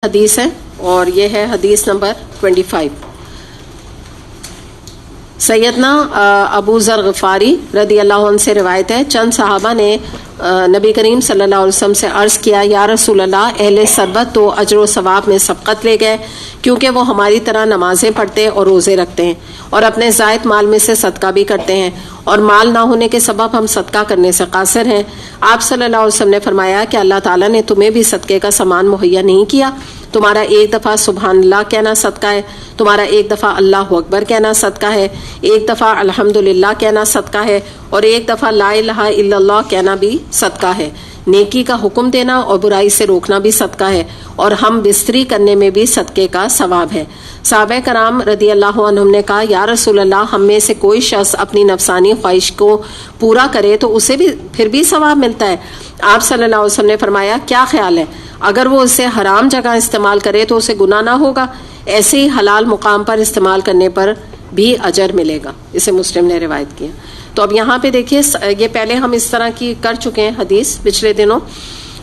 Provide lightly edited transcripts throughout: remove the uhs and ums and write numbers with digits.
حدیث ہے اور یہ ہے حدیث نمبر 25۔ سیدنا ابو ذر غفاری رضی اللہ عنہ سے روایت ہے، چند صحابہ نے نبی کریم صلی اللہ علیہ وسلم سے عرض کیا، یا رسول اللہ، اہل سربت تو اجر و ثواب میں سبقت لے گئے کیونکہ وہ ہماری طرح نمازیں پڑھتے اور روزے رکھتے ہیں اور اپنے زائد مال میں سے صدقہ بھی کرتے ہیں، اور مال نہ ہونے کے سبب ہم صدقہ کرنے سے قاصر ہیں۔ آپ صلی اللہ علیہ وسلم نے فرمایا کہ اللہ تعالیٰ نے تمہیں بھی صدقے کا سامان مہیا نہیں کیا؟ تمہارا ایک دفعہ سبحان اللہ کہنا صدقہ ہے، تمہارا ایک دفعہ اللہ اکبر کہنا صدقہ ہے، ایک دفعہ الحمدللہ کہنا صدقہ ہے، اور ایک دفعہ لا الہ الا اللہ کہنا بھی صدقہ ہے۔ نیکی کا حکم دینا اور برائی سے روکنا بھی صدقہ ہے، اور ہم بستری کرنے میں بھی صدقے کا ثواب ہے۔ صحابہ کرام رضی اللہ عنہم نے کہا، یا رسول اللہ، ہم میں سے کوئی شخص اپنی نفسانی خواہش کو پورا کرے تو اسے بھی پھر بھی ثواب ملتا ہے؟ آپ صلی اللہ علیہ وسلم نے فرمایا، کیا خیال ہے اگر وہ اسے حرام جگہ استعمال کرے تو اسے گناہ نہ ہوگا؟ ایسے ہی حلال مقام پر استعمال کرنے پر بھی اجر ملے گا۔ اسے مسلم نے روایت کیا۔ تو اب یہاں پہ دیکھیے، یہ پہلے ہم اس طرح کی کر چکے ہیں حدیث پچھلے دنوں،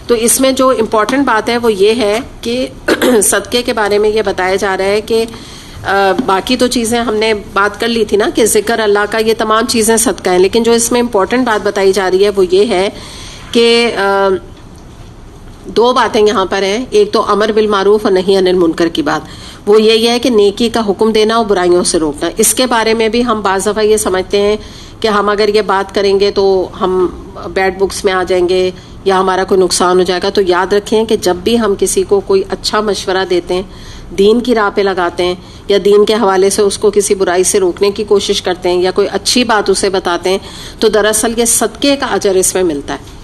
تو اس میں جو امپورٹنٹ بات ہے وہ یہ ہے کہ صدقے کے بارے میں یہ بتایا جا رہا ہے کہ باقی تو چیزیں ہم نے بات کر لی تھی نا، کہ ذکر اللہ کا، یہ تمام چیزیں صدقہ ہیں، لیکن جو اس میں امپورٹنٹ بات بتائی جا رہی ہے وہ یہ ہے کہ دو باتیں یہاں پر ہیں۔ ایک تو امر بالمعروف اور نہی عن المنکر کی بات، وہ یہی ہے کہ نیکی کا حکم دینا اور برائیوں سے روکنا۔ اس کے بارے میں بھی ہم بعض دفعہ یہ سمجھتے ہیں کہ ہم اگر یہ بات کریں گے تو ہم بیڈ بکس میں آ جائیں گے یا ہمارا کوئی نقصان ہو جائے گا۔ تو یاد رکھیں کہ جب بھی ہم کسی کو کوئی اچھا مشورہ دیتے ہیں، دین کی راہ پہ لگاتے ہیں، یا دین کے حوالے سے اس کو کسی برائی سے روکنے کی کوشش کرتے ہیں، یا کوئی اچھی بات اسے بتاتے ہیں، تو دراصل یہ صدقے کا اجر اس میں ملتا ہے۔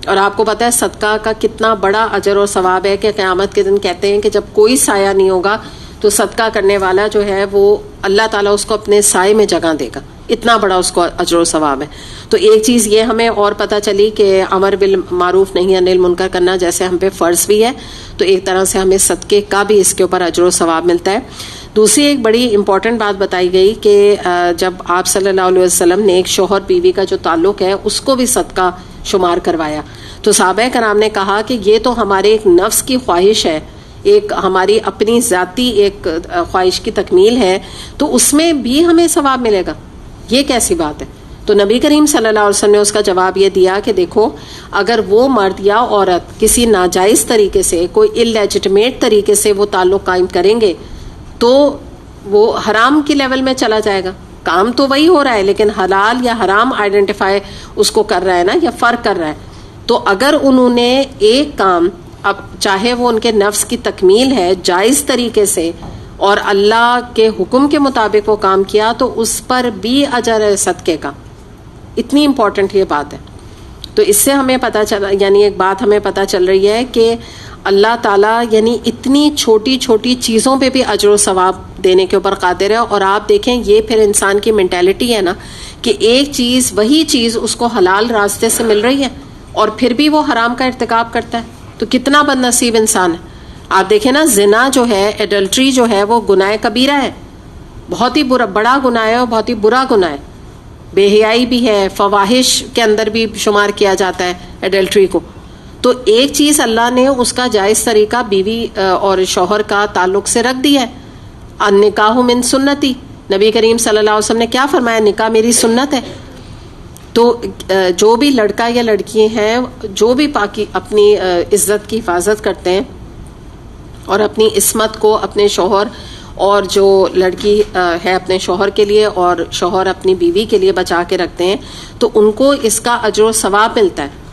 اور آپ کو پتہ ہے صدقہ کا کتنا بڑا اجر اور ثواب ہے کہ قیامت کے دن کہتے ہیں کہ جب کوئی سایہ نہیں ہوگا تو صدقہ کرنے والا جو ہے وہ اللہ تعالیٰ اس کو اپنے سائے میں جگہ دے گا، اتنا بڑا اس کو اجر و ثواب ہے۔ تو ایک چیز یہ ہمیں اور پتہ چلی کہ امر بالمعروف نہی عن المنکر کرنا جیسے ہم پہ فرض بھی ہے، تو ایک طرح سے ہمیں صدقے کا بھی اس کے اوپر اجر و ثواب ملتا ہے۔ دوسری ایک بڑی امپورٹنٹ بات بتائی گئی کہ جب آپ صلی اللہ علیہ وسلم نے ایک شوہر بیوی کا جو تعلق ہے اس کو بھی صدقہ شمار کروایا، تو صحابہ کرام نے کہا کہ یہ تو ہمارے ایک نفس کی خواہش ہے، ایک ہماری اپنی ذاتی ایک خواہش کی تکمیل ہے، تو اس میں بھی ہمیں ثواب ملے گا، یہ کیسی بات ہے؟ تو نبی کریم صلی اللہ علیہ وسلم نے اس کا جواب یہ دیا کہ دیکھو، اگر وہ مرد یا عورت کسی ناجائز طریقے سے، کوئی اللیجٹمیٹ طریقے سے وہ تعلق قائم کریں گے تو وہ حرام کی لیول میں چلا جائے گا۔ کام تو وہی ہو رہا ہے لیکن حلال یا حرام آئیڈینٹیفائی اس کو کر رہا ہے نا، یا فرق کر رہا ہے۔ تو اگر انہوں نے ایک کام، اب چاہے وہ ان کے نفس کی تکمیل ہے، جائز طریقے سے اور اللہ کے حکم کے مطابق وہ کام کیا، تو اس پر بھی اجر ہے صدقے کا۔ اتنی امپورٹنٹ یہ بات ہے۔ تو اس سے ہمیں پتہ چلا، یعنی ایک بات ہمیں پتہ چل رہی ہے کہ اللہ تعالیٰ یعنی اتنی چھوٹی چھوٹی چیزوں پہ بھی اجر و ثواب دینے کے اوپر قادر ہے۔ اور آپ دیکھیں، یہ پھر انسان کی مینٹیلٹی ہے نا کہ ایک چیز، وہی چیز اس کو حلال راستے سے مل رہی ہے اور پھر بھی وہ حرام کا ارتکاب کرتا ہے، تو کتنا بد نصیب انسان ہے۔ آپ دیکھیں نا، زنا جو ہے، ایڈلٹری جو ہے، وہ گناہ کبیرہ ہے، بہت ہی بڑا گناہ ہے اور بہت ہی برا گناہ ہے۔ بے حیائی بھی ہے، فواحش کے اندر بھی شمار کیا جاتا ہے ایڈلٹری کو۔ تو ایک چیز اللہ نے اس کا جائز طریقہ بیوی اور شوہر کا تعلق سے رکھ دیا ہے، النکاح من سنتی۔ نبی کریم صلی اللہ علیہ وسلم نے کیا فرمایا؟ نکاح میری سنت ہے۔ تو جو بھی لڑکا یا لڑکی ہیں، جو بھی پاکی اپنی عزت کی حفاظت کرتے ہیں اور اپنی عصمت کو اپنے شوہر، اور جو لڑکی ہے اپنے شوہر کے لیے اور شوہر اپنی بیوی کے لیے بچا کے رکھتے ہیں، تو ان کو اس کا اجر و ثواب ملتا ہے،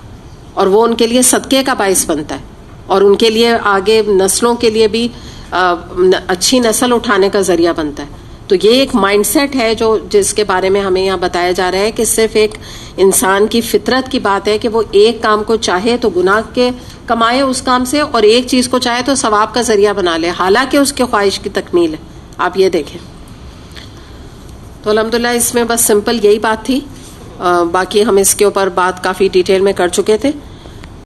اور وہ ان کے لیے صدقے کا باعث بنتا ہے، اور ان کے لیے آگے نسلوں کے لیے بھی اچھی نسل اٹھانے کا ذریعہ بنتا ہے۔ تو یہ ایک مائنڈ سیٹ ہے جس کے بارے میں ہمیں یہاں بتایا جا رہا ہے کہ صرف ایک انسان کی فطرت کی بات ہے کہ وہ ایک کام کو چاہے تو گناہ کے کمائے اس کام سے، اور ایک چیز کو چاہے تو ثواب کا ذریعہ بنا لے، حالانکہ اس کے خواہش کی تکمیل ہے۔ آپ یہ دیکھیں۔ تو الحمدللہ اس میں بس سمپل یہی بات تھی، باقی ہم اس کے اوپر بات کافی ڈیٹیل میں کر چکے تھے۔